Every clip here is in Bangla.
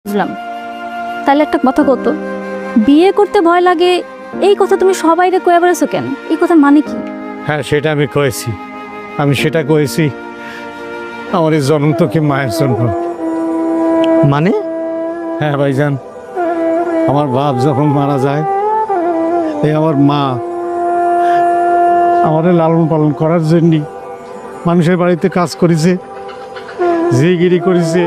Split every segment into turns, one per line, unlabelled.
বুঝলাম। তাহলে একটা কথা কত, বিয়ে করতে ভয় লাগে এই কথা তুমি সবাইরে কয়ে বেড়াছো কেন? এই কথার মানে কি?
হ্যাঁ, সেটা আমি কয়েছি। আমি সেটা কয়েছি আমার এই জন্ম তো কি মায়ের জন্য।
মানে?
হ্যাঁ ভাইজান, আমার বাপ যখন মারা যায়, এই আমার মা আমাদের লালন পালন করার জন্য মানুষের বাড়িতে কাজ করেছে, ঝিগিরি করেছে।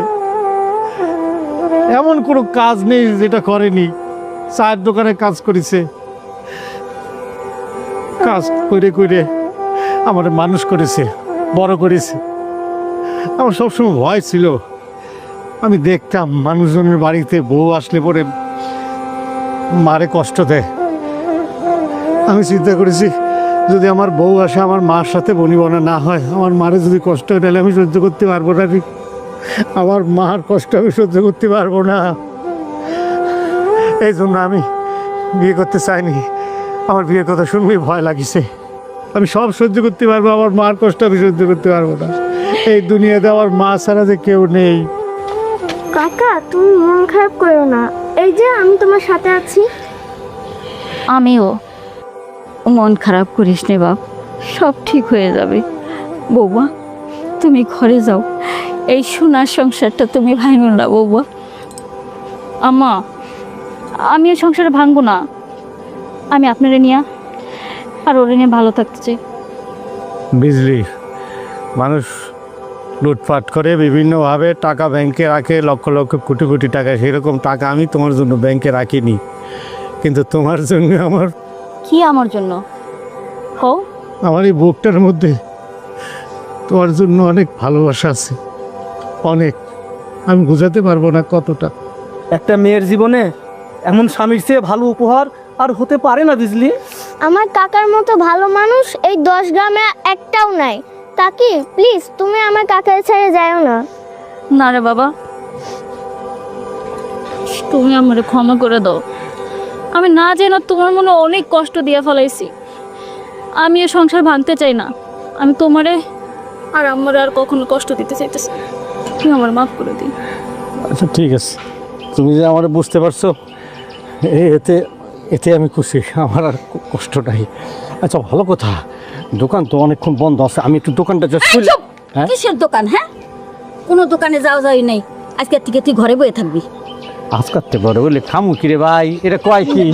এমন কোনো কাজ নেই যেটা করেনি। চায়ের দোকানে কাজ করেছে, কাজ করে করে আমার মানুষ করেছে, বড় করেছে। আমার সবসময় ভয় ছিল, আমি দেখতাম মানুষজনের বাড়িতে বউ আসলে পরে মারে কষ্ট দেয়। আমি চিন্তা করেছি যদি আমার বউ আসে আমার মার সাথে বনিবনা না হয়, আমার মারে যদি কষ্ট হয় তাহলে আমি সহ্য করতে পারবো না। আমার মার কষ্ট আমি সহ্য করতে পারবো না। এই জন্য আমি বিয়ে করতে চাইনি। আমার বিয়ের কথা শুনলেই ভয় লাগিছে। আমি সব সহ্য করতে পারবো, আমার মার কষ্ট আমি সহ্য করতে পারবো না। এই দুনিয়াতে আমার মা ছাড়া যে কেউ নেই।
কাকা তুমি মন খারাপ করো না, এই যে আমি তোমার সাথে আছি।
আমিও। মন খারাপ করিস নে বাপ, সব ঠিক হয়ে যাবে। বৌমা তুমি ঘরে যাও, এই সোনার সংসারটা তুমি ভাঙো না বৌমা। আম্মা আমি এই সংসারে ভাঙবো না, আমি আপনারে নিয়ে আর ওরে নিয়ে ভালো থাকতে চাই।
বিজলি মানুষ লুটপাট করে বিভিন্নভাবে টাকা ব্যাংকে রাখে, লক্ষ লক্ষ কোটি কোটি টাকা। সেরকম টাকা আমি তোমার জন্য ব্যাংকে রাখিনি, কিন্তু তোমার জন্য আমার
কি আমার জন্য? ও
আমার এই বুকটার মধ্যে তোমার জন্য অনেক ভালোবাসা আছে, অনেক। আমি বোঝাতে পারবো না কতটা।
একটা মেয়ের জীবনে এমন স্বামীর চেয়ে ভালো উপহার আর হতে পারে না বিজলি।
আমার কাকার মতো ভালো মানুষ এই 10 গ্রামে একটাও নাই। কাকি প্লিজ তুমি আমার কাকার ছেড়ে যাও না।
না রে বাবা, তুমি আমারে ক্ষমা করে দাও। আমি না জেনে তোমার মনে অনেক কষ্ট দিয়ে ফেলাইছি। আমি এ সংসার ভাঙতে চাই না। আমি তোমারে আর আমার আর কখনো কষ্ট দিতে চাইতেছি না। তুমি আমার মাফ করে দিই।
আচ্ছা ঠিক আছে, তুমি যে আমার বুঝতে পারছো, এতে এতে আমি খুশি। আমার আর কষ্ট নাই। আচ্ছা ভালো কথা, দোকান তো অনেকক্ষণ বন্ধ আছে, আমি একটু দোকানটা জাস্ট
চুপ!
হ্যাঁ?
কিসের দোকান? হ্যাঁ, কোনো দোকানে যাওয়া যাই নেই। আজকে থেকে তুই ঘরে বসে থাকবি।
আজকাতে বড় বলে খামু কিরে ভাই, এটা কয় কি?